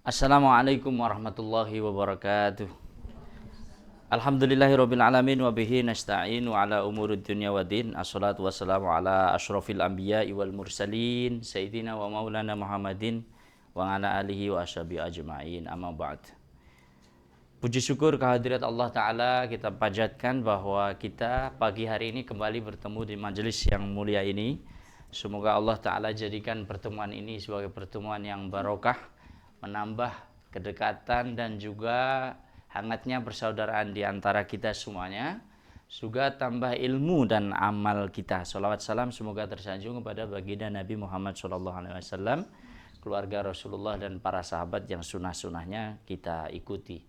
Assalamualaikum warahmatullahi wabarakatuh. Alhamdulillahirabbil alamin wa bihi nasta'in wa ala umurid dunya waddin. Assalatu wassalamu ala asyrafil anbiya'i wal mursalin sayyidina wa maulana Muhammadin wa ala alihi wa ashabihi ajma'in. Amma ba'd. Puji syukur kehadirat Allah Ta'ala kita panjatkan bahwa kita pagi hari ini kembali bertemu di majelis yang mulia ini. Semoga Allah Ta'ala jadikan pertemuan ini sebagai pertemuan yang barokah, menambah kedekatan dan juga hangatnya persaudaraan di antara kita semuanya. Juga tambah ilmu dan amal kita. Shalawat salam semoga tersanjung kepada baginda Nabi Muhammad SAW, keluarga Rasulullah dan para sahabat yang sunnah-sunnahnya kita ikuti.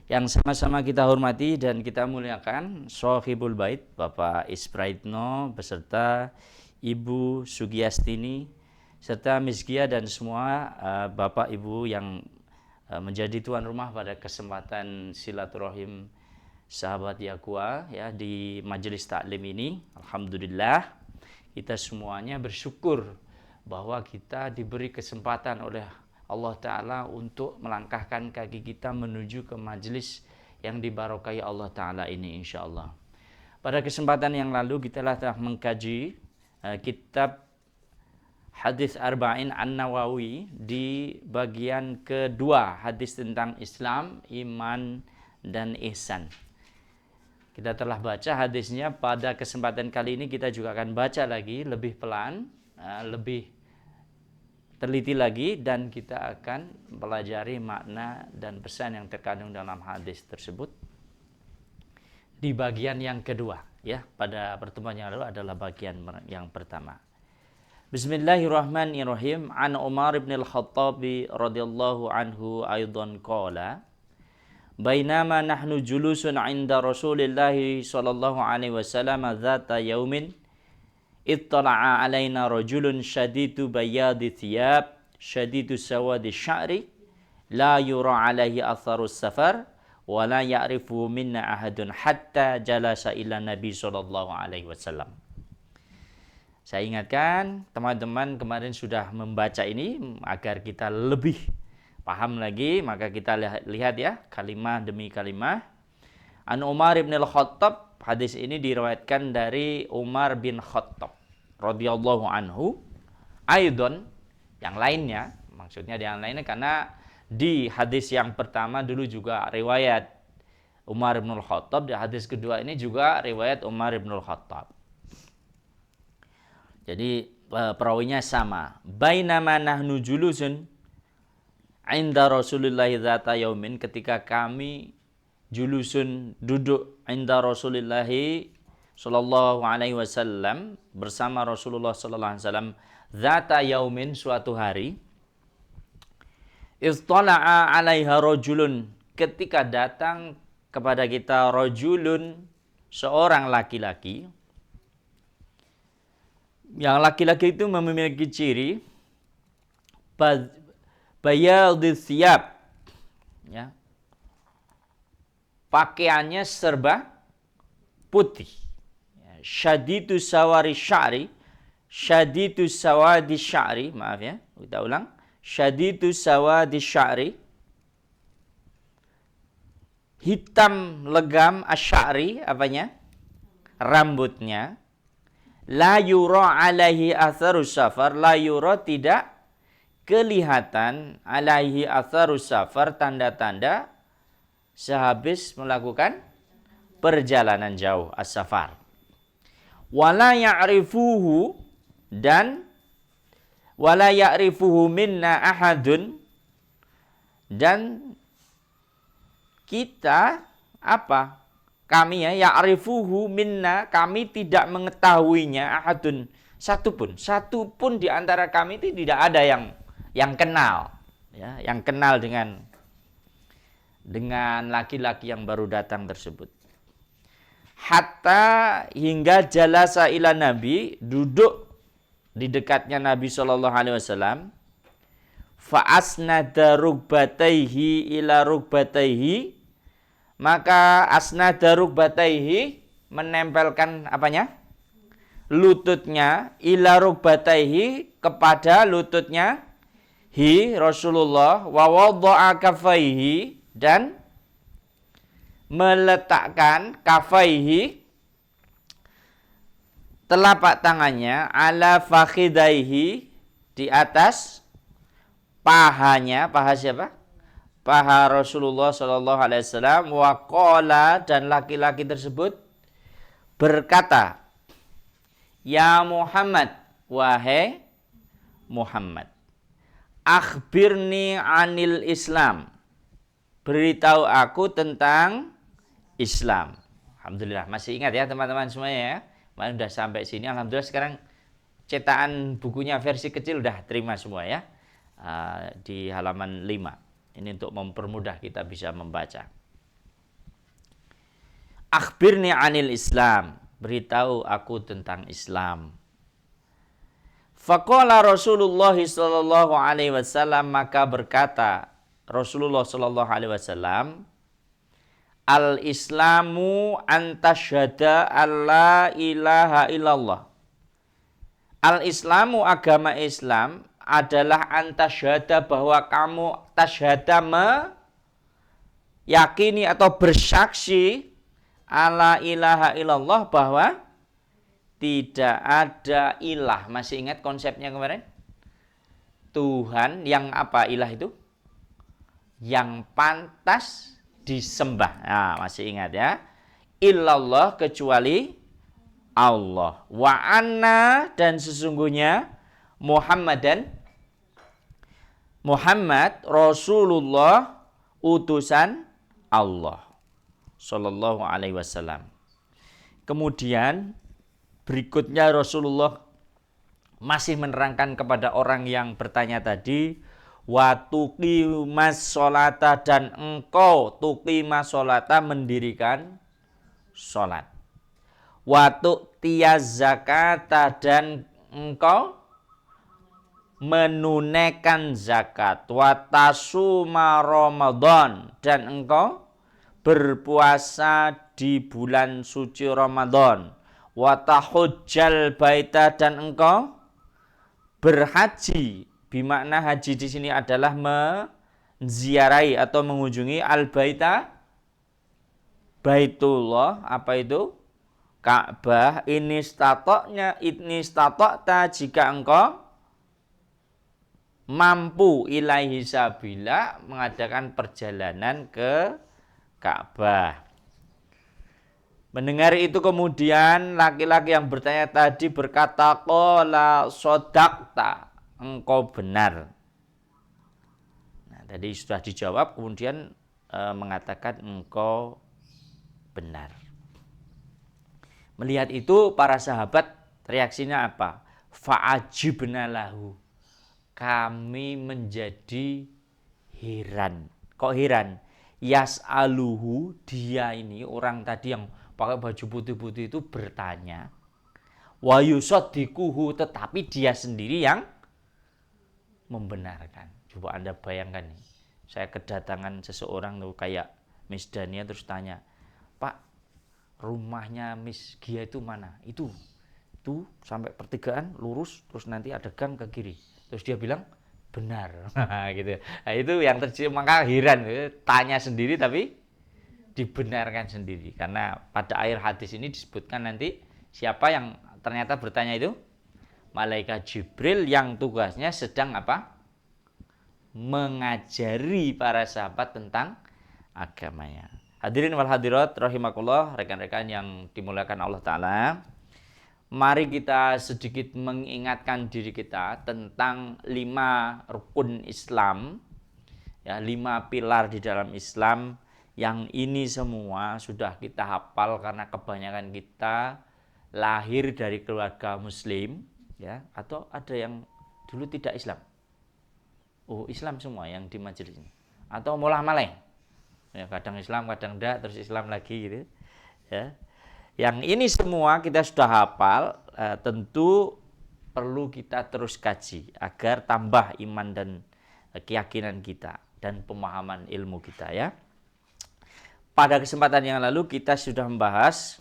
Yang sama-sama kita hormati dan kita muliakan Sohibul Bait Bapak Ispraitno beserta Ibu Sugiyastini serta Miskia dan semua Bapak Ibu yang menjadi tuan rumah pada kesempatan silaturahim sahabat Yaqwa ya di majelis taklim ini. Alhamdulillah kita semuanya bersyukur bahwa kita diberi kesempatan oleh Allah Ta'ala untuk melangkahkan kaki kita menuju ke majelis yang dibarokahi Allah Ta'ala ini insyaAllah. Pada kesempatan yang lalu kita telah mengkaji kitab Hadis Arba'in An-Nawawi di bagian kedua, hadis tentang Islam, iman, dan ihsan. Kita telah baca hadisnya, pada kesempatan kali ini kita juga akan baca lagi lebih pelan, lebih teliti lagi, dan kita akan pelajari makna dan pesan yang terkandung dalam hadis tersebut di bagian yang kedua. Ya, pada pertemuan yang lalu adalah bagian yang pertama. Bismillahirrahmanirrahim. An Umar bin al-Khattab radhiyallahu anhu aidan qala bainama nahnu julusun 'inda Rasulillah sallallahu alaihi wasallam dzata yaumin ittala'a 'alaina rajulun shadidu bayadi thiyab shadidu sawadi sya'ri la yura 'alaihi atharus safar wa la ya'rifu minna ahadun hatta jalasa ila Nabi sallallahu alaihi wasallam. Saya ingatkan teman-teman kemarin sudah membaca ini agar kita lebih paham lagi, maka kita lihat ya kalimah demi kalimah. An Umar bin al-Khattab, hadis ini diriwayatkan dari Umar bin Khattab radhiyallahu anhu. Aidon, yang lainnya, maksudnya yang lainnya karena di hadis yang pertama dulu juga riwayat Umar bin al-Khattab, di hadis kedua ini juga riwayat Umar bin al-Khattab. Jadi perawinya sama. Bainama nahnu julusun 'inda Rasulillah dzata yaumin, ketika kami julusun duduk 'inda Rasulillah sallallahu alaihi wasallam bersama Rasulullah sallallahu alaihi wasallam dzata yaumin, suatu hari. Istala'a 'alaiha rajulun, ketika datang kepada kita rajulun, seorang laki-laki. Yang laki-laki itu memiliki ciri bayadis thiyab, ya, pakaiannya serba putih, ya, syadidus sawari sya'ri, syadidus sawadi sya'ri, maaf ya, kita ulang, syadidus sawadi sya'ri, hitam legam asy'ari, apanya? Rambutnya. La yura alaihi atharus safar, la yura tidak kelihatan alaihi atharus safar, tanda-tanda sehabis melakukan perjalanan jauh, as-safar. Wala ya'rifuhu, dan wala ya'rifuhu minna ahadun, dan kita apa? Kami ya, ya'rifuhu minna, kami tidak mengetahuinya, ahadun, satu pun di antara kami itu tidak ada yang kenal, ya, yang kenal dengan laki-laki yang baru datang tersebut. Hatta hingga jalasa ila Nabi, duduk di dekatnya Nabi sallallahu alaihi wasallam. Fa asnada rukbataihi ila rukbataihi, maka asnada rukbataihi, menempelkan apanya? Lututnya, ila rukbataihi, kepada lututnya, Rasulullah wa wadha'a kafaihi, dan meletakkan kafaihi telapak tangannya ala fakhidaihi di atas pahanya. Paha siapa? Paha Rasulullah sallallahu alaihi wasallam. Wa qala, dan laki-laki tersebut berkata, ya Muhammad, wahai Muhammad, akhbirni anil Islam, beritahu aku tentang Islam. Alhamdulillah masih ingat ya teman-teman semuanya ya. Malah udah sampai sini, alhamdulillah sekarang cetakan bukunya versi kecil udah terima semua ya. Di halaman 5. Ini untuk mempermudah kita bisa membaca. Akhbirni anil Islam, beritahu aku tentang Islam. Faqala Rasulullah sallallahu alaihi wasallam, maka berkata Rasulullah sallallahu alaihi wasallam, al-Islamu antasyhada alla ilaha illallah. Al-Islamu, agama Islam adalah antasyhada, bahwa kamu tasyhada meyakini atau bersaksi alla ilaha illallah, bahwa tidak ada ilah. Masih ingat konsepnya kemarin? Tuhan yang apa? Ilah itu yang pantas disembah. Nah, masih ingat ya? Illallah, kecuali Allah. Wa anna, dan sesungguhnya Muhammad Rasulullah, utusan Allah sallallahu alaihi wasallam. Kemudian berikutnya Rasulullah masih menerangkan kepada orang yang bertanya tadi, wa tuqimas sholata, dan engkau tuqimas sholata, mendirikan sholat. Wa tu'tiyaz zakata, dan engkau menunaikan zakat. Wa tasuma Ramadan, dan engkau berpuasa di bulan suci Ramadan. Wa tahujjal baita, dan engkau berhaji. Bimakna haji di sini adalah menziarahi atau mengunjungi al-baita, Baitullah, apa itu? Ka'bah. Ini istatokta, jika engkau mampu, ilaihi sabila, mengadakan perjalanan ke Ka'bah. Mendengar itu kemudian laki-laki yang bertanya tadi berkata, qala sodakta, engkau benar. Nah, tadi sudah dijawab, kemudian mengatakan engkau benar. Melihat itu para sahabat reaksinya apa? Fa'ajibna lahu, kami menjadi heran. Kok heran? Yas'aluhu, dia ini orang tadi yang pakai baju putih-putih itu bertanya. Wa yusaddiquhu, tetapi dia sendiri yang membenarkan. Coba Anda bayangkan nih, saya kedatangan seseorang tuh kayak Miss Dania, terus tanya, Pak, rumahnya Miss Gia itu mana? Itu sampai pertigaan lurus, terus nanti ada gang ke kiri. Terus dia bilang benar. Gitu. Nah, itu yang terjadi, maka heran, tanya sendiri tapi dibenarkan sendiri. Karena pada akhir hadis ini disebutkan nanti siapa yang ternyata bertanya itu? Malaikat Jibril, yang tugasnya sedang apa? Mengajari para sahabat tentang agamanya. Hadirin wal hadirat rahimakumullah, rekan-rekan yang dimuliakan Allah Ta'ala. Mari kita sedikit mengingatkan diri kita tentang 5 rukun Islam, ya, 5 pilar di dalam Islam, yang ini semua sudah kita hafal karena kebanyakan kita lahir dari keluarga Muslim, ya, atau ada yang dulu tidak Islam. Oh, Islam semua yang di majelis ini, atau mulah maleh, ya, kadang Islam kadang enggak, terus Islam lagi gitu, ya. Yang ini semua kita sudah hafal, tentu perlu kita terus kaji agar tambah iman dan keyakinan kita dan pemahaman ilmu kita, ya. Pada kesempatan yang lalu kita sudah membahas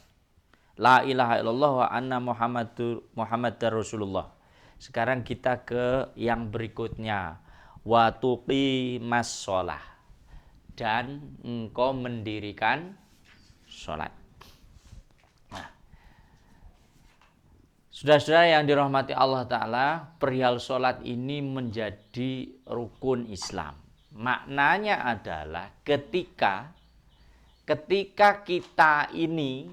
la ilaha illallah wa anna Muhammadar Rasulullah. Sekarang kita ke yang berikutnya. wa tuqimas shalah, dan engkau mendirikan sholat. Nah, saudara-saudara yang dirahmati Allah Ta'ala, perihal sholat ini menjadi rukun Islam. Maknanya adalah ketika kita ini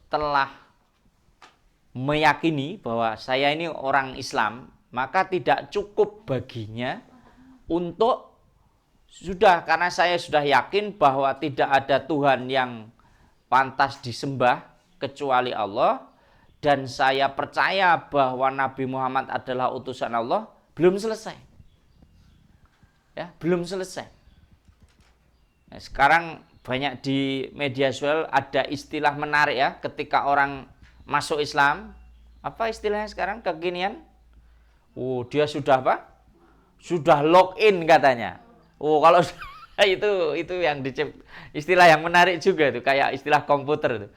telah meyakini bahwa saya ini orang Islam, maka tidak cukup baginya untuk karena saya sudah yakin bahwa tidak ada Tuhan yang pantas disembah kecuali Allah, dan saya percaya bahwa Nabi Muhammad adalah utusan Allah, belum selesai. Ya, belum selesai. Nah, sekarang banyak di media sosial ada istilah menarik ya, ketika orang masuk Islam, apa istilahnya sekarang kekinian? Dia sudah apa? Sudah login katanya. Kalau itu yang istilah yang menarik juga itu, kayak istilah komputer itu.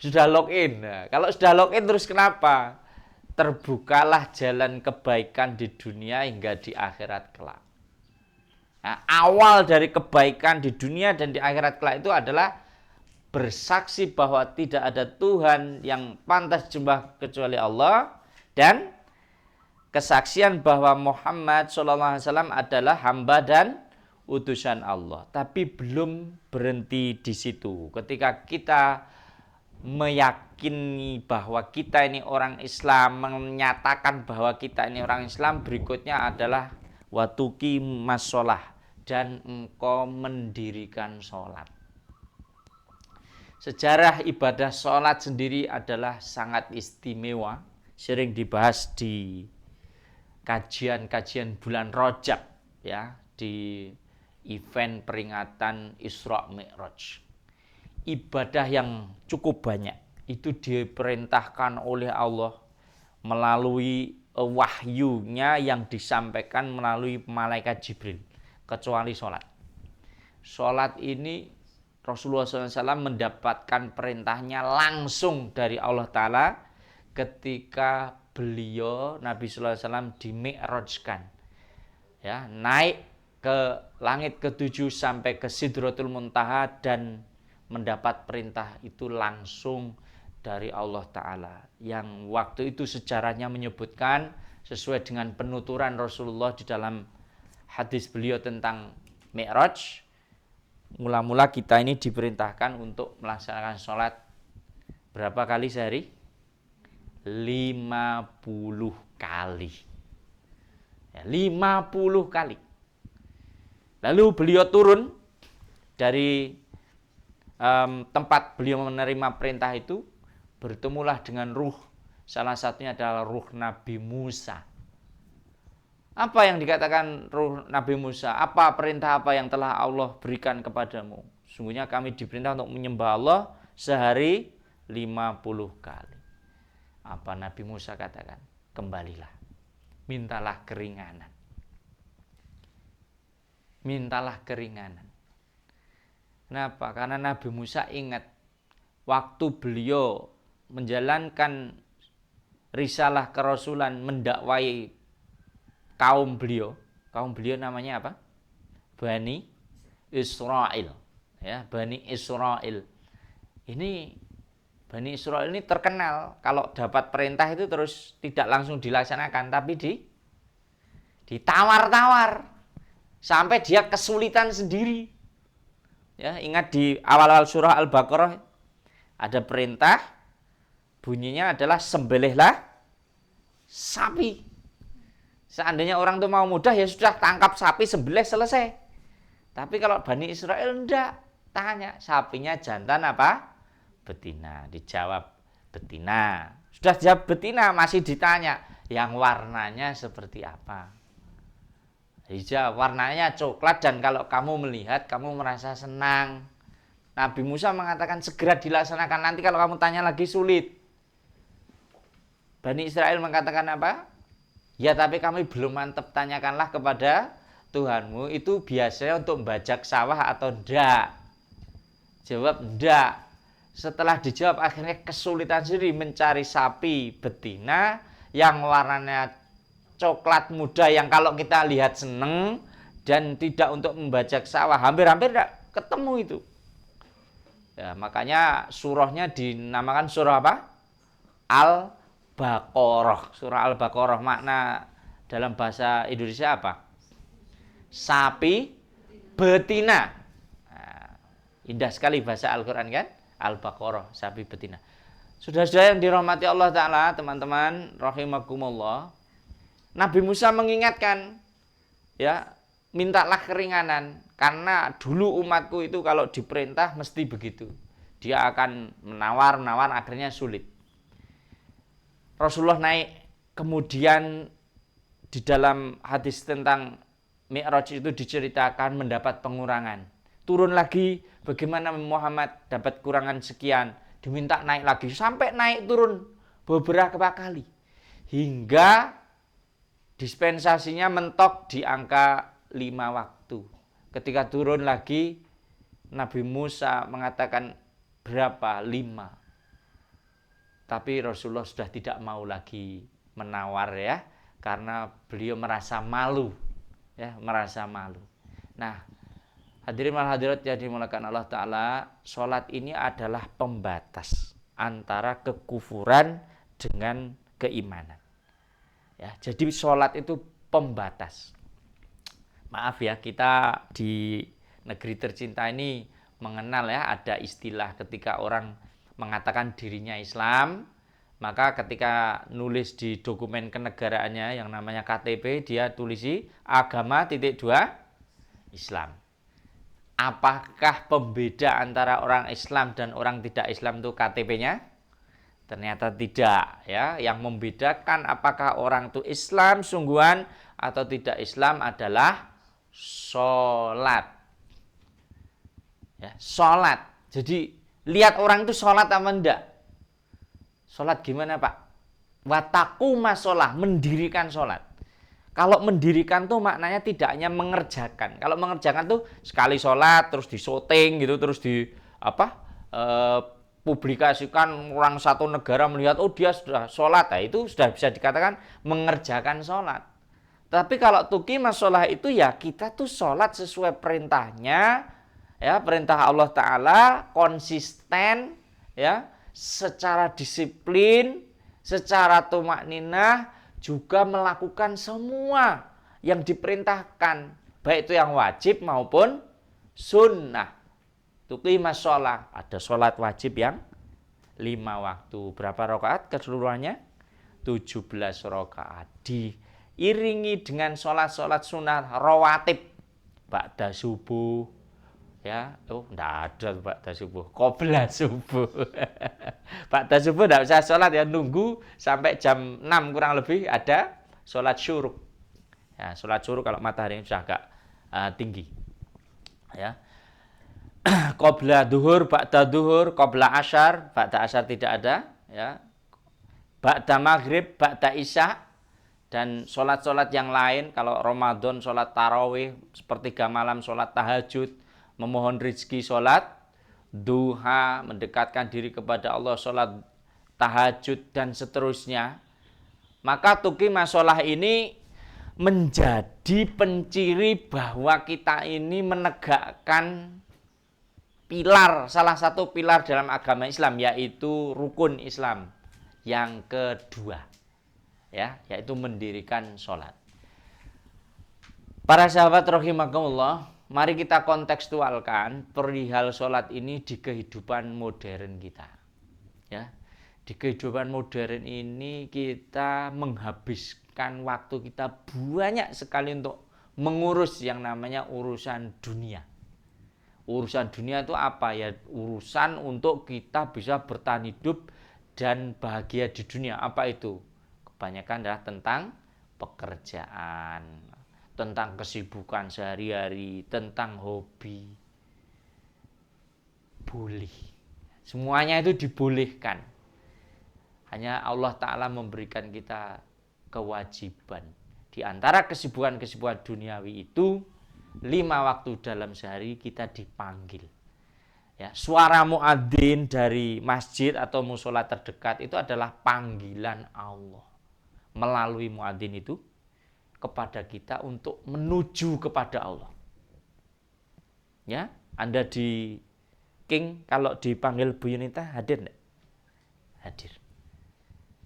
Sudah login. Nah, kalau sudah login terus kenapa? Terbukalah jalan kebaikan di dunia hingga di akhirat kelak. Nah, awal dari kebaikan di dunia dan di akhirat kelak itu adalah bersaksi bahwa tidak ada Tuhan yang pantas disembah kecuali Allah, dan kesaksian bahwa Muhammad SAW adalah hamba dan utusan Allah. Tapi belum berhenti di situ. Ketika kita meyakini bahwa kita ini orang Islam, menyatakan bahwa kita ini orang Islam, berikutnya adalah watuki masolah, dan engkau mendirikan sholat. Sejarah ibadah sholat sendiri adalah sangat istimewa, sering dibahas di kajian-kajian bulan Rajab ya, di event peringatan Isra Mi'raj. Ibadah yang cukup banyak itu diperintahkan oleh Allah melalui wahyunya yang disampaikan melalui malaikat Jibril, kecuali sholat. Sholat ini Rasulullah SAW mendapatkan perintahnya langsung dari Allah Ta'ala ketika beliau Nabi SAW di-mi'rajkan, ya, naik ke langit ke-7 sampai ke Sidratul Muntaha, dan mendapat perintah itu langsung dari Allah Ta'ala, yang waktu itu sejarahnya menyebutkan sesuai dengan penuturan Rasulullah di dalam hadis beliau tentang Mi'raj. Mula-mula kita ini diperintahkan untuk melaksanakan sholat berapa kali sehari? 50 kali. Ya, 50 kali. Lalu beliau turun dari tempat beliau menerima perintah itu, bertemulah dengan ruh. Salah satunya adalah ruh Nabi Musa. Apa yang dikatakan ruh Nabi Musa? Apa perintah apa yang telah Allah berikan kepadamu? Sungguhnya kami diperintah untuk menyembah Allah sehari 50 kali. Apa Nabi Musa katakan? Kembalilah, mintalah keringanan. Mintalah keringanan. Kenapa? Karena Nabi Musa ingat waktu beliau menjalankan risalah kerasulan, mendakwai kaum beliau namanya apa? Bani Israel. Ya, Bani Israel. Bani Israel ini terkenal kalau dapat perintah itu terus tidak langsung dilaksanakan, tapi ditawar-tawar sampai dia kesulitan sendiri. Ya, ingat di awal-awal surah Al-Baqarah ada perintah, bunyinya adalah sembelihlah sapi. Seandainya orang itu mau mudah, ya sudah tangkap sapi, sembelih, selesai. Tapi kalau Bani Israel enggak, tanya sapinya jantan apa? Betina. Dijawab betina. Sudah jawab betina, masih ditanya yang warnanya seperti apa? Hijau, warnanya coklat, dan kalau kamu melihat kamu merasa senang. Nabi Musa mengatakan segera dilaksanakan, nanti kalau kamu tanya lagi sulit. Bani Israel mengatakan apa? Ya, tapi kami belum mantap, tanyakanlah kepada Tuhanmu itu biasanya untuk membajak sawah atau enggak. Jawab enggak. Setelah dijawab akhirnya kesulitan sendiri mencari sapi betina yang warnanya coklat muda yang kalau kita lihat seneng dan tidak untuk membaca sawah, hampir-hampir tidak ketemu itu. Ya, makanya surahnya dinamakan surah apa? Al-Baqarah. Surah Al-Baqarah makna dalam bahasa Indonesia apa? Sapi betina. Nah, indah sekali bahasa Al-Quran kan? Al-Baqarah, sapi betina. Saudara-saudara yang dirahmati Allah Ta'ala, teman-teman, rahimakumullah, Nabi Musa mengingatkan, ya, mintalah keringanan, karena dulu umatku itu kalau diperintah mesti begitu. Dia akan menawar, akhirnya sulit. Rasulullah naik, kemudian di dalam hadis tentang Mi'raj itu diceritakan mendapat pengurangan. Turun lagi, bagaimana Muhammad dapat kurangan sekian, diminta naik lagi, sampai naik turun beberapa kali. Hingga dispensasinya mentok di angka 5 waktu. Ketika turun lagi, Nabi Musa mengatakan berapa? 5. Tapi Rasulullah sudah tidak mau lagi menawar ya, karena beliau merasa malu. Ya, merasa malu. Nah, hadirin wal hadirat yang dimuliakan Allah Ta'ala, sholat ini adalah pembatas antara kekufuran dengan keimanan. Ya, jadi sholat itu pembatas. Maaf ya, kita di negeri tercinta ini mengenal ya, ada istilah ketika orang mengatakan dirinya Islam, maka ketika nulis di dokumen kenegaraannya yang namanya KTP, dia tulisi agama (2) Islam. Apakah pembeda antara orang Islam dan orang tidak Islam itu KTP-nya? Ternyata tidak ya. Yang membedakan apakah orang itu Islam sungguhan atau tidak Islam adalah sholat. Ya, sholat. Jadi lihat orang itu sholat apa enggak? Sholat gimana Pak? Wataku sholat, mendirikan sholat. Kalau mendirikan tuh maknanya tidak hanya mengerjakan. Kalau mengerjakan tuh sekali sholat terus disyuting gitu, terus di publikasikan, orang satu negara melihat oh dia sudah sholat, nah, itu sudah bisa dikatakan mengerjakan sholat. Tapi kalau tuqimah sholat itu ya kita tuh sholat sesuai perintahnya, ya perintah Allah Ta'ala, konsisten, ya secara disiplin, secara tumakninah, juga melakukan semua yang diperintahkan, baik itu yang wajib maupun sunnah. Tuqimah sholat, ada sholat wajib yang 5 waktu. Berapa rakaat keseluruhannya? 17 rakaat. Diiringi dengan sholat-sholat sunnah rawatib. Ba'da subuh, ya, enggak ada ba'da subuh, qobla subuh. Ba'da subuh enggak usah sholat ya, nunggu sampai jam 6 kurang lebih ada sholat syuruk. Ya, sholat syuruk kalau matahari sudah agak tinggi. Ya. Qobla duhur, ba'da duhur, qobla asyar, ba'da asyar tidak ada, ya. Ba'da maghrib, ba'da isya, dan sholat-sholat yang lain, kalau Ramadan sholat tarawih, sepertiga malam sholat tahajud, memohon rezeki sholat duha, mendekatkan diri kepada Allah sholat tahajud, dan seterusnya. Maka tuqimah sholat ini menjadi penciri bahwa kita ini menegakkan pilar, salah satu pilar dalam agama Islam, yaitu rukun Islam yang kedua, ya, yaitu mendirikan sholat. Para sahabat rahimakumullah, mari kita kontekstualkan perihal sholat ini di kehidupan modern kita. Ya, di kehidupan modern ini kita menghabiskan waktu kita banyak sekali untuk mengurus yang namanya urusan dunia. Urusan dunia itu apa ya? Urusan untuk kita bisa bertahan hidup dan bahagia di dunia. Apa itu? Kebanyakan adalah tentang pekerjaan, tentang kesibukan sehari-hari, tentang hobi. Boleh. Semuanya itu dibolehkan. Hanya Allah Ta'ala memberikan kita kewajiban. Di antara kesibukan-kesibukan duniawi itu, 5 waktu dalam sehari kita dipanggil. Ya, suara muadzin dari masjid atau musola terdekat itu adalah panggilan Allah. Melalui muadzin itu kepada kita untuk menuju kepada Allah. Ya, Anda di King kalau dipanggil Bu Yunita hadir enggak? Hadir.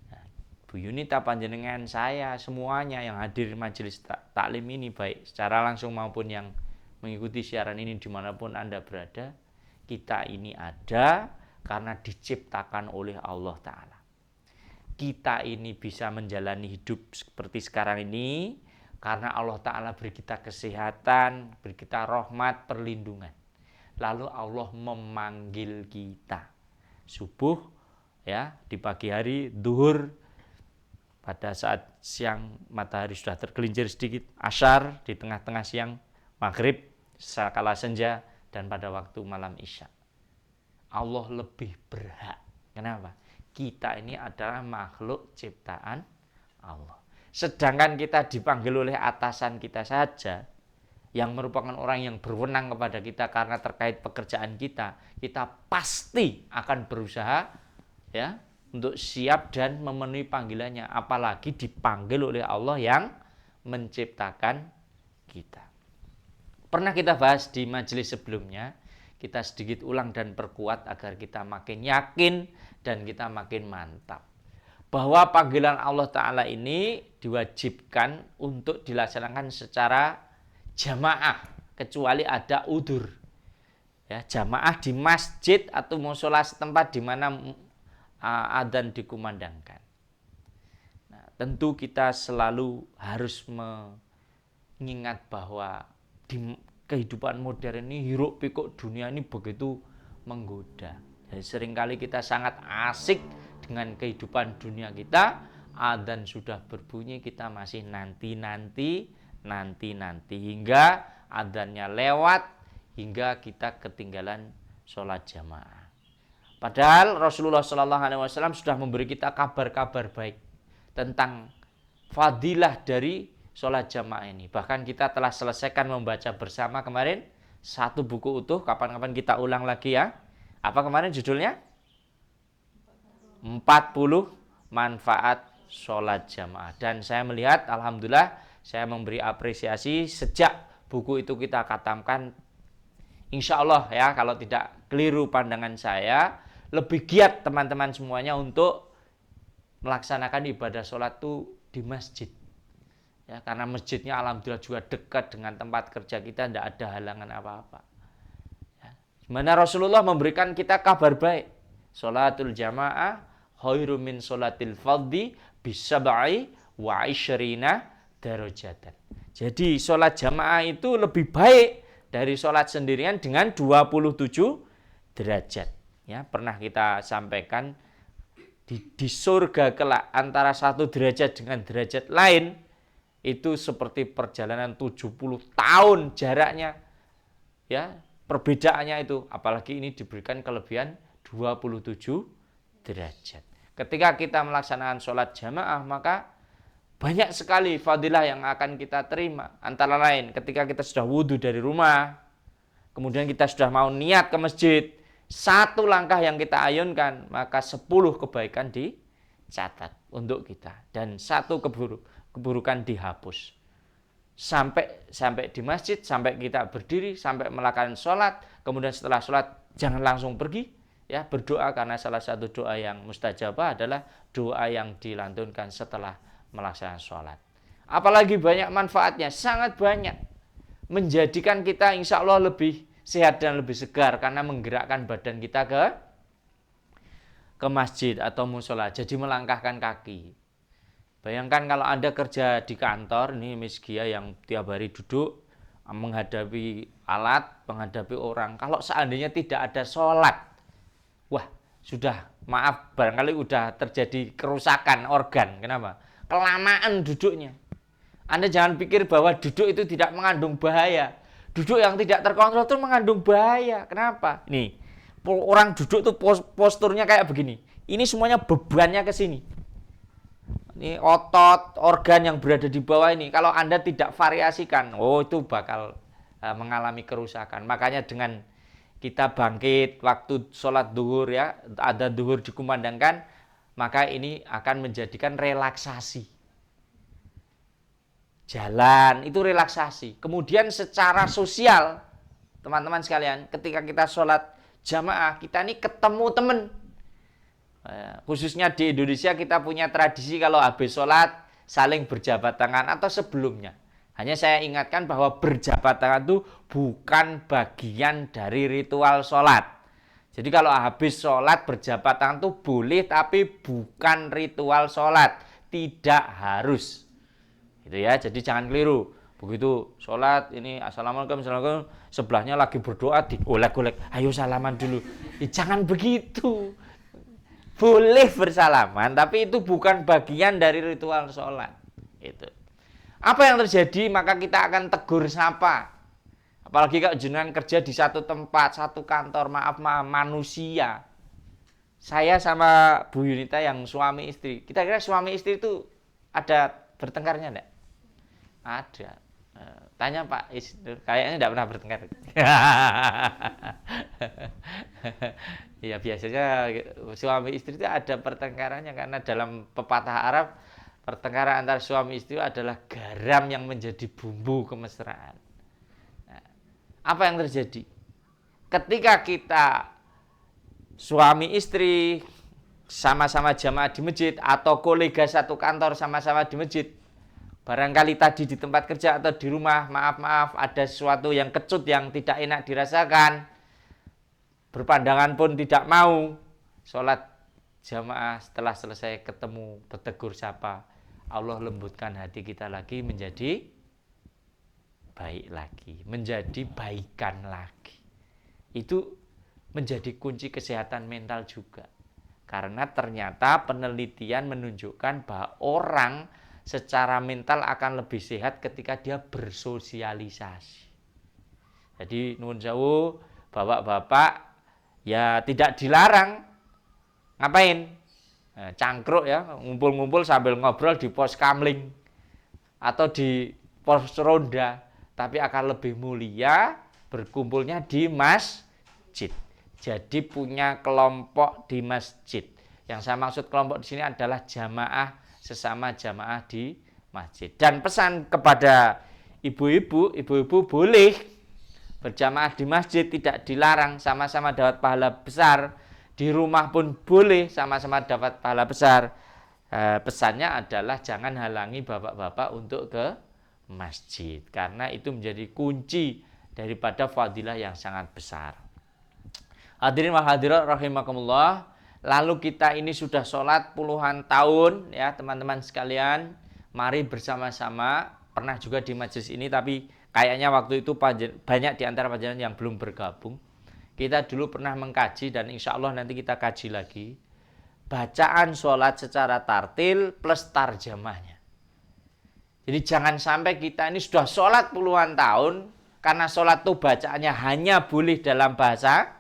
Nah, Bu Yunita, panjenengan, saya, semuanya yang hadir majelis taklim ini, baik secara langsung maupun yang mengikuti siaran ini dimanapun Anda berada, kita ini ada karena diciptakan oleh Allah Ta'ala. Kita ini bisa menjalani hidup seperti sekarang ini karena Allah Ta'ala beri kita kesehatan, beri kita rahmat, perlindungan. Lalu Allah memanggil kita. Subuh, ya, di pagi hari, duhur, pada saat siang matahari sudah tergelincir sedikit, asyar di tengah-tengah siang, maghrib, kala senja, dan pada waktu malam isya. Allah lebih berhak. Kenapa? Kita ini adalah makhluk ciptaan Allah. Sedangkan kita dipanggil oleh atasan kita saja, yang merupakan orang yang berwenang kepada kita karena terkait pekerjaan kita, kita pasti akan berusaha ya untuk siap dan memenuhi panggilannya, apalagi dipanggil oleh Allah yang menciptakan kita. Pernah kita bahas di majelis sebelumnya, kita sedikit ulang dan perkuat agar kita makin yakin dan kita makin mantap bahwa panggilan Allah Ta'ala ini diwajibkan untuk dilaksanakan secara jamaah, kecuali ada udzur. Ya, jamaah di masjid atau musola setempat di mana adzan dikumandangkan. Nah, tentu kita selalu harus mengingat bahwa di kehidupan modern ini, hiruk pikuk dunia ini begitu menggoda. Jadi seringkali kita sangat asik dengan kehidupan dunia kita, adzan sudah berbunyi, kita masih nanti hingga adzannya lewat, hingga kita ketinggalan sholat jamaah. Padahal Rasulullah SAW sudah memberi kita kabar-kabar baik tentang fadilah dari sholat jamaah ini. Bahkan kita telah selesaikan membaca bersama kemarin satu buku utuh. Kapan-kapan kita ulang lagi ya. Apa kemarin judulnya? 40 manfaat sholat jamaah. Dan saya melihat, alhamdulillah, saya memberi apresiasi sejak buku itu kita khatamkan. Insya Allah ya, kalau tidak keliru pandangan saya, lebih giat teman-teman semuanya untuk melaksanakan ibadah sholat itu di masjid. Ya, karena masjidnya alhamdulillah juga dekat dengan tempat kerja kita, tidak ada halangan apa-apa. Ya. Mana Rasulullah memberikan kita kabar baik. Sholatul jamaah khairu min sholatil fardhi bisab'i wa isyrina darajatan. Jadi sholat jamaah itu lebih baik dari sholat sendirian dengan 27 derajat. Ya, pernah kita sampaikan di surga kelak antara satu derajat dengan derajat lain itu seperti perjalanan 70 tahun jaraknya. Ya, perbedaannya itu, apalagi ini diberikan kelebihan 27 derajat. Ketika kita melaksanakan sholat jamaah, maka banyak sekali fadilah yang akan kita terima. Antara lain ketika kita sudah wudhu dari rumah, kemudian kita sudah mau niat ke masjid, satu langkah yang kita ayunkan, maka 10 kebaikan dicatat untuk kita. Dan satu keburukan dihapus. Sampai di masjid, sampai kita berdiri, sampai melakukan sholat, kemudian setelah sholat jangan langsung pergi, ya, berdoa, karena salah satu doa yang mustajabah adalah doa yang dilantunkan setelah melaksanakan sholat. Apalagi banyak manfaatnya, sangat banyak, menjadikan kita insya Allah lebih sehat dan lebih segar karena menggerakkan badan kita ke masjid atau musola, jadi melangkahkan kaki. Bayangkan kalau Anda kerja di kantor, ini Miss Gia yang tiap hari duduk menghadapi alat, menghadapi orang. Kalau seandainya tidak ada sholat, wah sudah, maaf, barangkali udah terjadi kerusakan organ. Kenapa? Kelamaan duduknya. Anda jangan pikir bahwa duduk itu tidak mengandung bahaya. Duduk yang tidak terkontrol itu mengandung bahaya. Kenapa? Nih, orang duduk tuh posturnya kayak begini. Ini semuanya bebannya ke sini. Ini otot, organ yang berada di bawah ini, kalau Anda tidak variasikan, itu bakal mengalami kerusakan. Makanya dengan kita bangkit waktu sholat duhur, ya, ada duhur dikumandangkan, maka ini akan menjadikan relaksasi. jalan, itu relaksasi. Kemudian secara sosial, teman-teman sekalian, ketika kita sholat jamaah, kita ini ketemu teman. Khususnya di Indonesia kita punya tradisi kalau habis sholat saling berjabat tangan atau sebelumnya. Hanya saya ingatkan bahwa berjabat tangan itu bukan bagian dari ritual sholat. Jadi kalau habis sholat berjabat tangan itu boleh, tapi bukan ritual sholat. Tidak harus. Gitu ya, jadi jangan keliru. Begitu sholat ini assalamualaikum, assalamualaikum, sebelahnya lagi berdoa digolek-golek, ayo salaman dulu. Jangan begitu. Boleh bersalaman, tapi itu bukan bagian dari ritual sholat. Itu. Apa yang terjadi? Maka kita akan tegur sapa. Apalagi kalau jenengan kerja di satu tempat, satu kantor, maaf manusia. Saya sama Bu Yunita yang suami istri. Kita kira suami istri itu ada bertengkarnya enggak? Ada. Tanya Pak Istri, kayaknya enggak pernah bertengkar. Ya biasanya suami istri itu ada pertengkarannya karena dalam pepatah Arab pertengkaran antara suami istri adalah garam yang menjadi bumbu kemesraan. Nah, apa yang terjadi? Ketika kita suami istri sama-sama jamaah di masjid atau kolega satu kantor sama-sama di masjid, barangkali tadi di tempat kerja atau di rumah, maaf ada sesuatu yang kecut yang tidak enak dirasakan, berpandangan pun tidak mau, sholat jamaah setelah selesai ketemu bertegur sapa, Allah lembutkan hati kita lagi menjadi baik lagi, menjadi baikan lagi. Itu menjadi kunci kesehatan mental juga. Karena ternyata penelitian menunjukkan bahwa orang secara mental akan lebih sehat ketika dia bersosialisasi. Jadi nuwun sewu, bapak-bapak ya tidak dilarang ngapain? Cangkruk ya, ngumpul-ngumpul sambil ngobrol di pos kamling atau di pos ronda, tapi akan lebih mulia berkumpulnya di masjid. Jadi punya kelompok di masjid. Yang saya maksud kelompok di sini adalah jamaah, sesama jamaah di masjid. Dan pesan kepada ibu-ibu boleh berjamaah di masjid, tidak dilarang, sama-sama dapat pahala besar. Di rumah pun boleh, sama-sama dapat pahala besar. Pesannya adalah jangan halangi bapak-bapak untuk ke masjid, karena itu menjadi kunci daripada fadilah yang sangat besar. Hadirin wal hadirat rahimakumullah. Lalu kita ini sudah sholat puluhan tahun ya teman-teman sekalian. Mari bersama-sama, pernah juga di majelis ini tapi kayaknya waktu itu banyak di antara panjenengan yang belum bergabung. Kita dulu pernah mengkaji dan insya Allah nanti kita kaji lagi. Bacaan sholat secara tartil plus tarjamahnya. Jadi jangan sampai kita ini sudah sholat puluhan tahun, karena sholat itu bacaannya hanya boleh dalam bahasa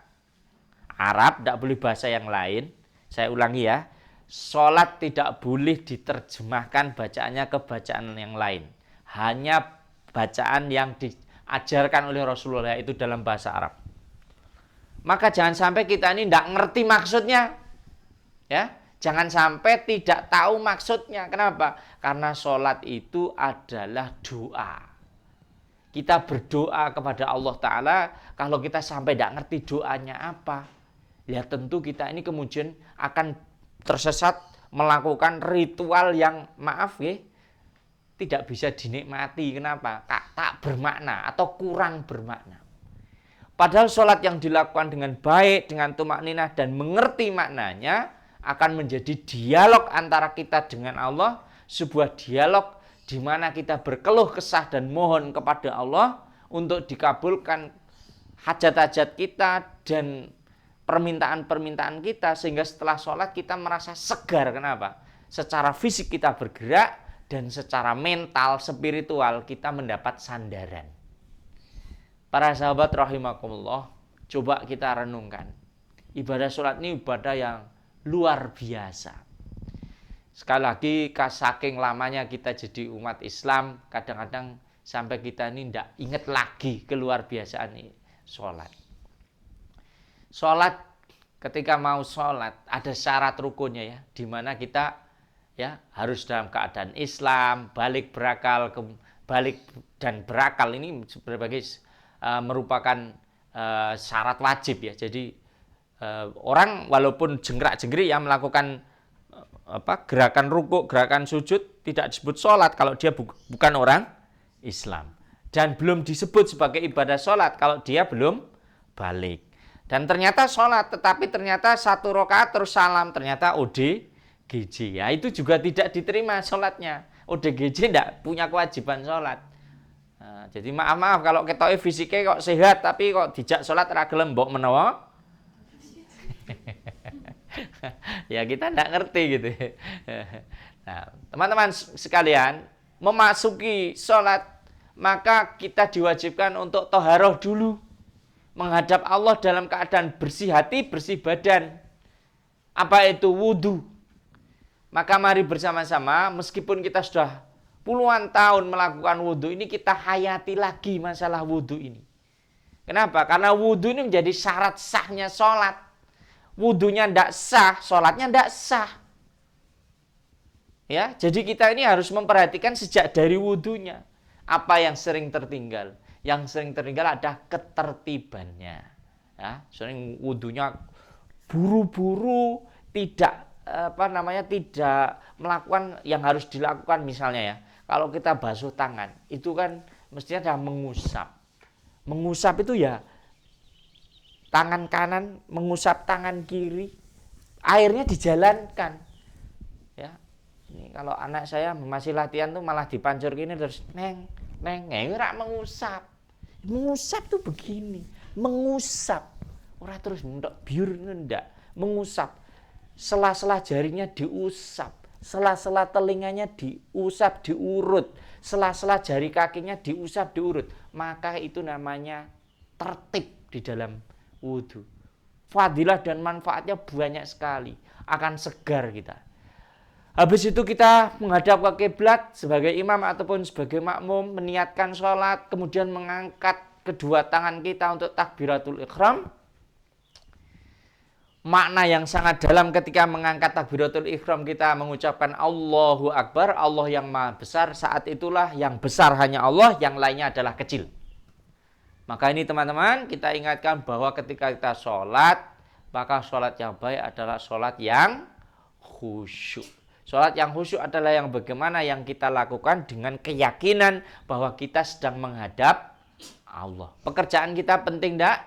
Arab, tidak boleh bahasa yang lain. Saya ulangi ya, sholat tidak boleh diterjemahkan bacaannya ke bacaan yang lain. Hanya bacaan yang diajarkan oleh Rasulullah itu dalam bahasa Arab. Maka jangan sampai kita ini tidak ngerti maksudnya. Ya, jangan sampai tidak tahu maksudnya. Kenapa? Karena sholat itu adalah doa. Kita berdoa kepada Allah Ta'ala, kalau kita sampai tidak ngerti doanya apa, ya tentu kita ini kemudian akan tersesat melakukan ritual yang maaf ya, tidak bisa dinikmati. Kenapa? Tak bermakna atau kurang bermakna. Padahal sholat yang dilakukan dengan baik, dengan tumakninah dan mengerti maknanya akan menjadi dialog antara kita dengan Allah, sebuah dialog di mana kita berkeluh kesah dan mohon kepada Allah untuk dikabulkan hajat-hajat kita dan permintaan-permintaan kita, sehingga setelah sholat kita merasa segar. Kenapa? Secara fisik kita bergerak dan secara mental, spiritual kita mendapat sandaran. Para sahabat rahimakumullah, coba kita renungkan. Ibadah sholat ini ibadah yang luar biasa. Sekali lagi, saking lamanya kita jadi umat Islam, kadang-kadang sampai kita ini tidak ingat lagi keluar biasaan ini sholat. Sholat, ketika mau sholat ada syarat rukunnya ya, di mana kita ya harus dalam keadaan Islam, balik berakal, balik dan berakal ini sebagai merupakan syarat wajib ya. Jadi orang walaupun jengkrak-jengkrik ya melakukan gerakan rukuk, gerakan sujud tidak disebut sholat kalau dia bukan orang Islam. Dan belum disebut sebagai ibadah sholat kalau dia belum balik. Dan ternyata sholat, tetapi ternyata 1 rakaat terus salam, ternyata ODGJ. Ya itu juga tidak diterima sholatnya. ODGJ tidak punya kewajiban sholat. Nah, jadi maaf kalau ketoke fisiknya kok sehat tapi kok dijak sholat ra gelem mbok menawa. Ya kita tidak ngerti gitu. Nah, teman-teman sekalian, memasuki sholat maka kita diwajibkan untuk toharoh dulu, menghadap Allah dalam keadaan bersih hati, bersih badan. Apa itu wudu? Maka mari bersama-sama, meskipun kita sudah puluhan tahun melakukan wudu ini, kita hayati lagi masalah wudu ini. Kenapa? Karena wudu ini menjadi syarat sahnya sholat. Wudunya tidak sah, sholatnya tidak sah. Ya, jadi kita ini harus memperhatikan sejak dari wudunya. Apa yang sering tertinggal? Yang sering tertinggal adalah ketertibannya. Ya, sering wudunya buru-buru, tidak tidak melakukan yang harus dilakukan. Misalnya ya, kalau kita basuh tangan, itu kan mestinya adalah mengusap. Mengusap itu ya tangan kanan mengusap tangan kiri, airnya dijalankan. Ya, ini kalau anak saya masih latihan tuh malah dipancur gini terus neng, ora mengusap. Mengusap tuh begini, mengusap. Ora terus ndak biur ndak, mengusap. Sela-sela jarinya diusap, sela-sela telinganya diusap, diurut, sela-sela jari kakinya diusap, diurut. Maka itu namanya tertib di dalam wudu. Fadilah dan manfaatnya banyak sekali, akan segar kita. Habis itu kita menghadap ke kiblat sebagai imam ataupun sebagai makmum, meniatkan sholat, kemudian mengangkat kedua tangan kita untuk takbiratul ihram. Makna yang sangat dalam ketika mengangkat takbiratul ihram, kita mengucapkan Allahu Akbar, Allah yang maha besar. Saat itulah yang besar hanya Allah, yang lainnya adalah kecil. Maka ini teman-teman, kita ingatkan bahwa ketika kita sholat, maka sholat yang baik adalah sholat yang khusyuk. Sholat yang khusyuk adalah yang bagaimana yang kita lakukan dengan keyakinan bahwa kita sedang menghadap Allah. Pekerjaan kita penting enggak?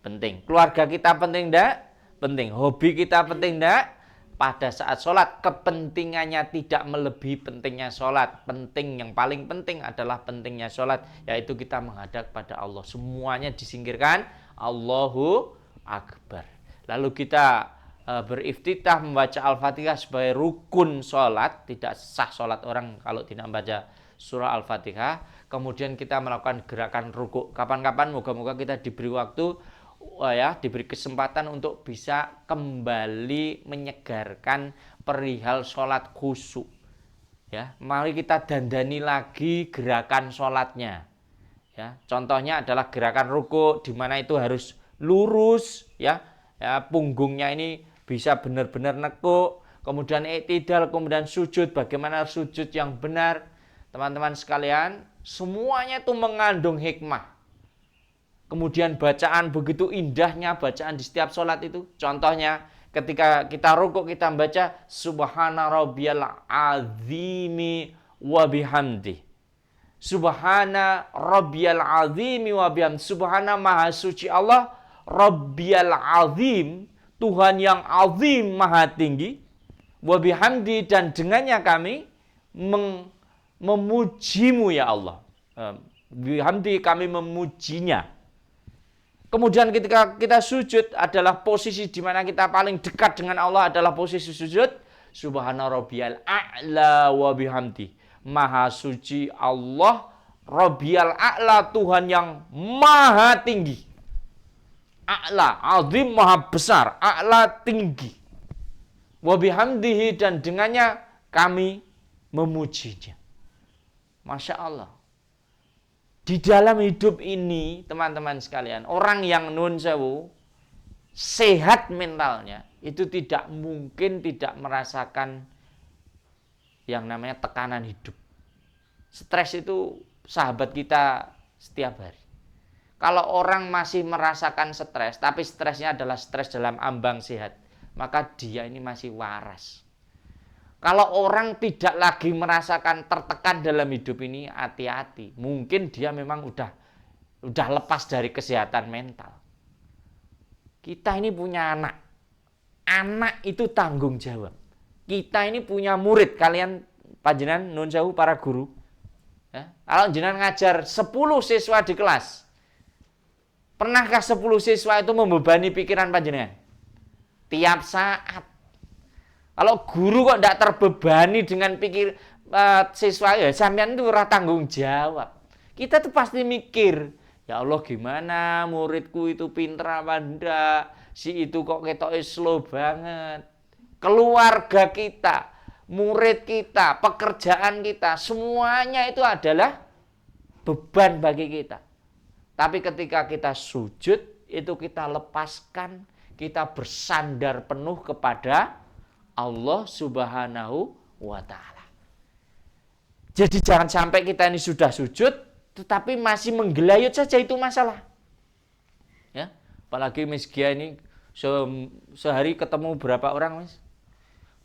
Penting. Keluarga kita penting enggak? Penting. Hobi kita penting enggak? Pada saat sholat, kepentingannya tidak melebihi pentingnya sholat. Penting, yang paling penting adalah pentingnya sholat, yaitu kita menghadap pada Allah. Semuanya disingkirkan, Allahu Akbar. Lalu kita beriftitah membaca Al-Fatihah sebagai rukun sholat. Tidak sah sholat orang kalau tidak membaca surah Al-Fatihah. Kemudian kita melakukan gerakan rukuk. Kapan-kapan moga-moga kita diberi waktu, diberi kesempatan untuk bisa kembali menyegarkan perihal sholat khusyuk. Ya, mari kita dandani lagi gerakan sholatnya. Ya, contohnya adalah gerakan rukuk, di mana itu harus lurus, punggungnya ini bisa benar-benar nekuk. Kemudian i'tidal, kemudian sujud, bagaimana sujud yang benar. Teman-teman sekalian, semuanya itu mengandung hikmah. Kemudian bacaan, begitu indahnya bacaan di setiap sholat itu. Contohnya ketika kita rukuk, kita membaca Subhana rabbiyal azimi wa bihamdi. Subhana rabbiyal azimi wa bihamdi. Subhana maha suci Allah, rabbiyal azim, Tuhan yang azim maha tinggi, wa bihamdi, dan dengannya kami memujimu ya Allah. Bihamdi, kami memujinya. Kemudian ketika kita sujud adalah posisi di mana kita paling dekat dengan Allah adalah posisi sujud. Subhana rabbiyal a'la wa bihamdi. Maha suci Allah, rabbiyal a'la, Tuhan yang maha tinggi. A'la, azim, maha besar, a'la, tinggi. Wa bihamdihi, dan dengannya kami memujinya. Masya Allah. Di dalam hidup ini, teman-teman sekalian, orang yang nun sewu, sehat mentalnya, itu tidak mungkin tidak merasakan yang namanya tekanan hidup. Stres itu sahabat kita setiap hari. Kalau orang masih merasakan stres, tapi stresnya adalah stres dalam ambang sehat, maka dia ini masih waras. Kalau orang tidak lagi merasakan tertekan dalam hidup ini, hati-hati. Mungkin dia memang udah lepas dari kesehatan mental. Kita ini punya anak. Anak itu tanggung jawab. Kita ini punya murid. Kalian panjenengan nun sewu para guru. Ya, kalau jenengan ngajar 10 siswa di kelas, pernahkah 10 siswa itu membebani pikiran panjenengan? Tiap saat. Kalau guru kok tidak terbebani dengan siswa, ya sampean itu ora tanggung jawab. Kita tuh pasti mikir, ya Allah gimana muridku itu pinter apa enggak? Si itu kok ketoknya slow banget. Keluarga kita, murid kita, pekerjaan kita, semuanya itu adalah beban bagi kita. Tapi ketika kita sujud, itu kita lepaskan, kita bersandar penuh kepada Allah Subhanahu wa ta'ala. Jadi jangan sampai kita ini sudah sujud, tetapi masih menggelayut saja, itu masalah. Ya, apalagi Miss Gia ini sehari ketemu berapa orang, Miss?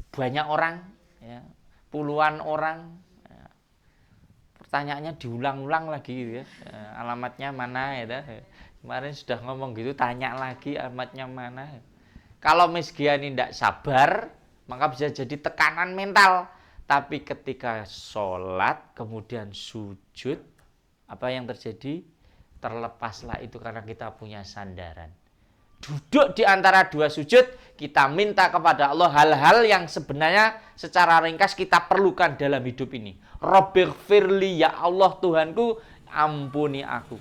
Banyak orang, ya, puluhan orang. Ya. Pertanyaannya diulang-ulang lagi gitu ya. Alamatnya mana ya? Kemarin sudah ngomong gitu, tanya lagi alamatnya mana. Kalau Miss Gia ini tidak sabar, maka bisa jadi tekanan mental. Tapi ketika sholat, kemudian sujud, apa yang terjadi? Terlepaslah itu karena kita punya sandaran. Duduk di antara dua sujud, kita minta kepada Allah hal-hal yang sebenarnya secara ringkas kita perlukan dalam hidup ini. Rabbighfirli, ya Allah Tuhanku, ampuni aku.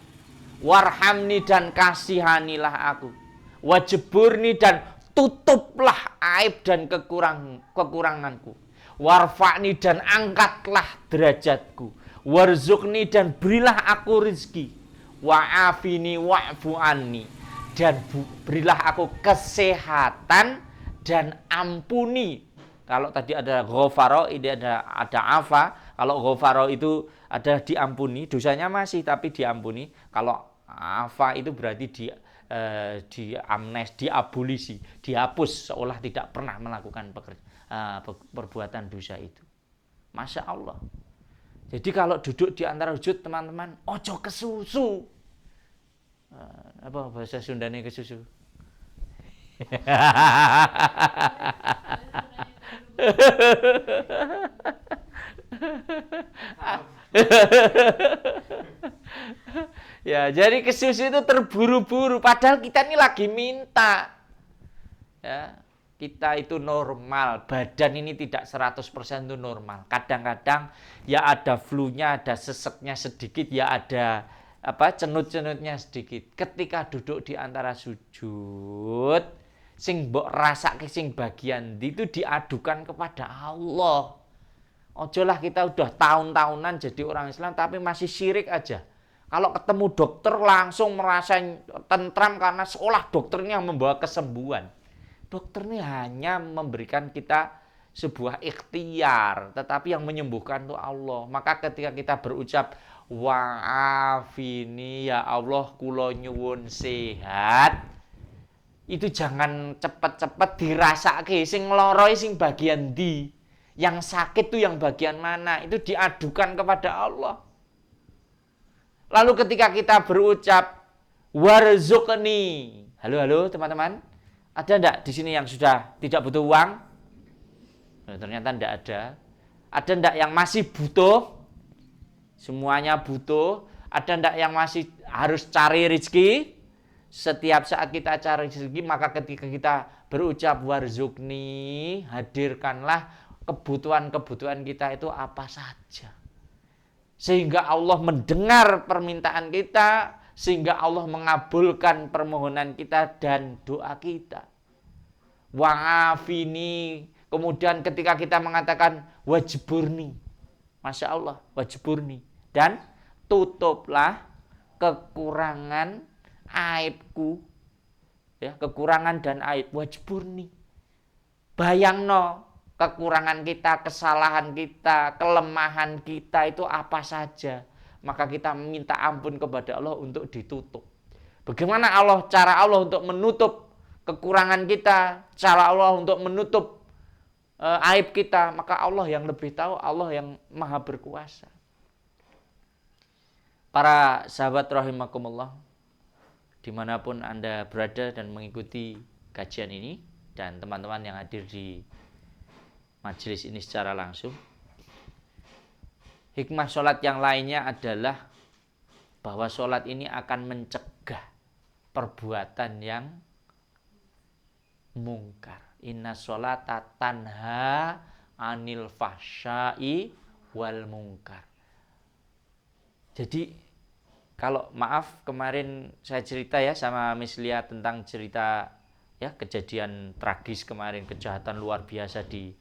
Warhamni, dan kasihanilah aku. Wajburni, dan tutuplah aib dan kekuranganku. Warfa'ni, dan angkatlah derajatku. Warzukni, dan berilah aku rizki. Wa'afini wa'fu anni, dan berilah aku kesehatan dan ampuni. Kalau tadi ada ghafaro, ini ada afa. Kalau ghafaro itu ada diampuni, dosanya masih tapi diampuni. Kalau afa itu berarti diabolisi, dihapus seolah tidak pernah melakukan perbuatan dosa itu. Masya Allah. Jadi kalau duduk di antara sujud, teman-teman, ojo kesusu. Apa bahasa Sundanya kesusu? Ya, jadi kesusu itu terburu-buru, padahal kita ini lagi minta. Ya, kita itu normal, badan ini tidak 100% itu normal. Kadang-kadang ya ada flu-nya, ada seseknya sedikit, ya ada cenut-cenutnya sedikit. Ketika duduk di antara sujud, sing mbok rasake sing bagian itu diadukan kepada Allah. Ojolah kita udah tahun-tahunan jadi orang Islam tapi masih syirik aja. Kalau ketemu dokter langsung merasa tentram karena seolah dokternya membawa kesembuhan. Dokter ini hanya memberikan kita sebuah ikhtiar, tetapi yang menyembuhkan itu Allah. Maka ketika kita berucap wa'afini, ya Allah kula nyuwun sehat, itu jangan cepet-cepet dirasake sing loro sing bagian ndi. Yang sakit itu yang bagian mana? Itu diadukan kepada Allah. Lalu ketika kita berucap warzuqni. Halo teman-teman. Ada enggak di sini yang sudah tidak butuh uang? Nah, ternyata enggak ada. Ada enggak yang masih butuh? Semuanya butuh. Ada enggak yang masih harus cari rezeki? Setiap saat kita cari rezeki, maka ketika kita berucap warzuqni, hadirkanlah kebutuhan-kebutuhan kita itu apa saja. Sehingga Allah mendengar permintaan kita, sehingga Allah mengabulkan permohonan kita dan doa kita. Wa'afini, kemudian ketika kita mengatakan wajburni, Masya Allah, wajburni, dan tutuplah kekurangan aibku, ya, kekurangan dan aib, wajburni. Bayangno kekurangan kita, kesalahan kita, kelemahan kita itu apa saja. maka kita minta ampun kepada Allah untuk ditutup. Bagaimana cara Allah untuk menutup kekurangan kita, cara Allah untuk menutup aib kita, maka Allah yang lebih tahu, Allah yang maha berkuasa. Para sahabat rahimakumullah, dimanapun Anda berada dan mengikuti kajian ini, dan teman-teman yang hadir di majelis ini secara langsung, hikmah sholat yang lainnya adalah bahwa sholat ini akan mencegah perbuatan yang mungkar. Inna sholata tanha anil fahsyai wal mungkar. Jadi kalau maaf kemarin saya cerita ya sama Miss Lia tentang cerita ya kejadian tragis kemarin, kejahatan luar biasa di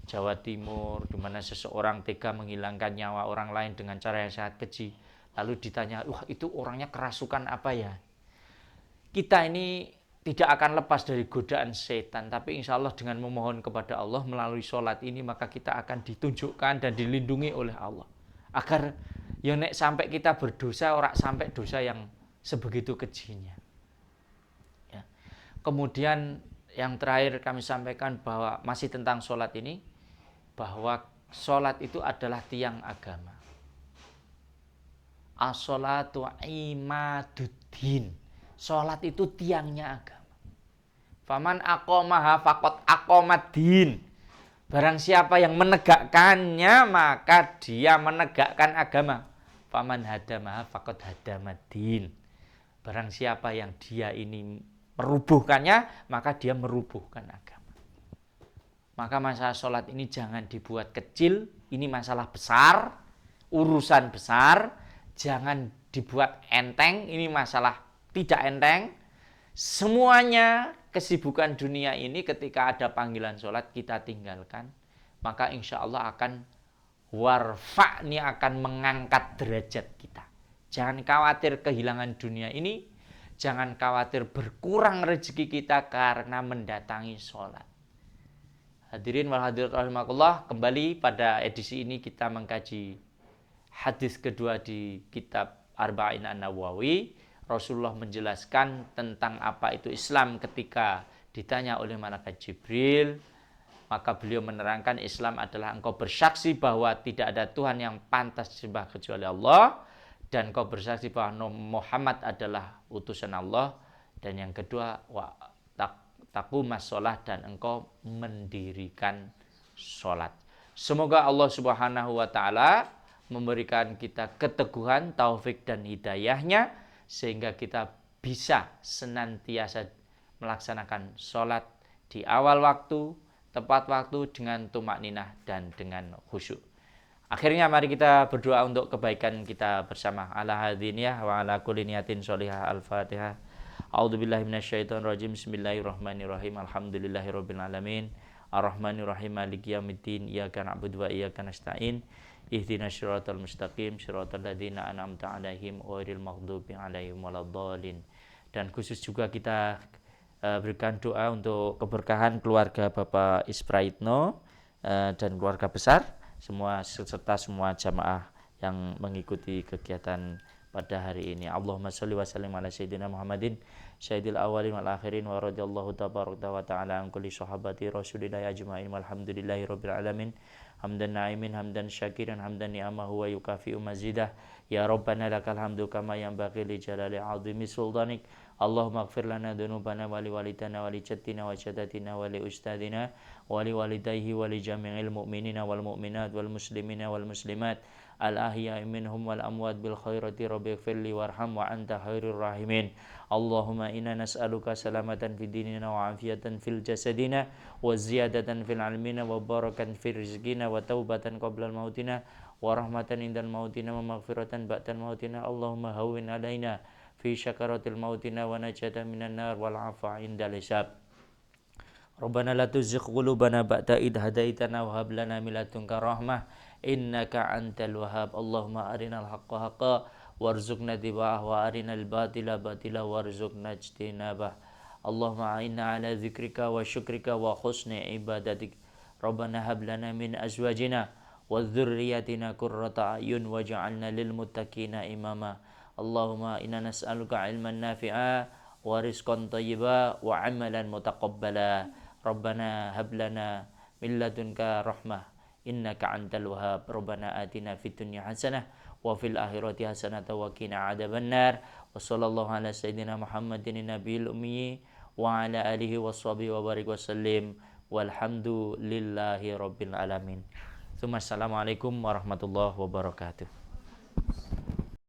Jawa Timur, di mana seseorang tega menghilangkan nyawa orang lain dengan cara yang sangat keji. Lalu ditanya, wah itu orangnya kerasukan apa ya? Kita ini tidak akan lepas dari godaan setan, tapi insya Allah dengan memohon kepada Allah melalui sholat ini, maka kita akan ditunjukkan dan dilindungi oleh Allah. Agar ya nek sampai kita berdosa, ora sampai dosa yang sebegitu kejinya. Ya. Kemudian yang terakhir kami sampaikan bahwa masih tentang sholat ini, bahwa sholat itu adalah tiang agama. As-sholatu imaduddin. Sholat itu tiangnya agama. Faman aqomaha faqad aqomaddin. Barang siapa yang menegakkannya, maka dia menegakkan agama. Faman hadamaha faqad hadamaddin. Barang siapa yang dia ini merubuhkannya, maka dia merubuhkan agama. Maka masalah sholat ini jangan dibuat kecil. Ini masalah besar, urusan besar. Jangan dibuat enteng. Ini masalah tidak enteng. Semuanya kesibukan dunia ini ketika ada panggilan sholat kita tinggalkan, maka insya Allah akan warfa'ni, akan mengangkat derajat kita. Jangan khawatir kehilangan dunia ini, jangan khawatir berkurang rezeki kita karena mendatangi sholat. Hadirin wal hadirat rahimakumullah, kembali pada edisi ini kita mengkaji hadis kedua di kitab Arba'in An-Nawawi. Rasulullah menjelaskan tentang apa itu Islam ketika ditanya oleh malaikat Jibril. Maka beliau menerangkan Islam adalah engkau bersaksi bahwa tidak ada Tuhan yang pantas disembah kecuali Allah, dan engkau bersaksi bahwa Muhammad adalah utusan Allah. Dan yang kedua, taqumas sholat, dan engkau mendirikan sholat. Semoga Allah Subhanahu wa ta'ala memberikan kita keteguhan, taufik dan hidayahnya, sehingga kita bisa senantiasa melaksanakan sholat di awal waktu, tepat waktu, dengan tumakninah dan dengan khusyuk. Akhirnya mari kita berdoa untuk kebaikan kita bersama. Ala hadiniyah wa ala kulli niyatin sholihah. Al-Fatihah. A'udzubillahi minasyaitonirrajim. Bismillahirrahmanirrahim. Alhamdulillahirabbil alamin. Ar-Rahmanirrahim. Maliki yaumiddin. Iyyaka na'budu wa iyyaka nasta'in. Ihdinas siratal mustaqim, siratal ladzina an'amta 'alaihim ghairil maghdubi 'alaihim waladdallin. Dan khusus juga kita berikan doa untuk keberkahan keluarga Bapak Ispraitno dan keluarga besar, semua serta semua jamaah yang mengikuti kegiatan pada hari ini. Allahumma shalli wa sallim ala sayyidina Muhammadin sayyidil awwalin wal akhirin wa radhiyallahu tabaraka wa ta'ala an kulli sahabati Rasulillah ajma'in walhamdulillahi rabbil alamin. Hamdan na'imin, hamdan syakiran, hamdan ni'amahu wa yukafi'u mazidah. Ya Rabbana lakal hamdu kama yanbaghi li jalali 'azimi sultanik. Allahumma ighfir lana dhunubana wa li walidana wa li jaddiنا wa jaddatina wa li ustadina wa li walidayhi wa li jami'il mu'minina wal mu'minat wal muslimina wal muslimat al ahya'i minhum wal amwat bil khairati rabbi ighfirli warham wa anta khairur rahimin. Allahumma inna nas'aluka salamatan fid dinina wa afiyatan fil jasadina wa ziyadatan fil ilmina wa barakan fil rizqina wa taubatan qabla mautina wa rahmatan indal mautina wa maghfiratan ba'dal mautina. Allahumma hawwin alaina fi syakaratil mautina wa najatan minan nar wal afa indal hisab. Rabbana la tuzigh qulubana ba'da idh hadaitana wa hab lana min ladunka rahmah innaka antal wahhab. Allahumma arinal haqqa haqqan warzuqna ittiba'ahu wa arinal batila batila warzuqna ijtinabah. Allahumma inna ala dzikrika wa syukrika wa husni ibadatik. Rabbana hab lana min azwajina wa dzurriyyatina qurrata a'yun waj'alna lil muttaqina imama. Allahumma inna nas'aluka ilman nafi'a wa rizqan thayyiba wa amalan mutaqabbala. Rabbana hab lana min ladunka rahmah innaka antal wahhab. Rabbana atina fid dunya hasanah wa fil akhirati hasanah wa qina adzabannar. Wa sallallahu ala sayyidina Muhammadin nabiyil ummi wa ala alihi washabihi wa barik wasallim. Walhamdulillahi rabbil alamin. Assalamualaikum warahmatullahi wabarakatuh.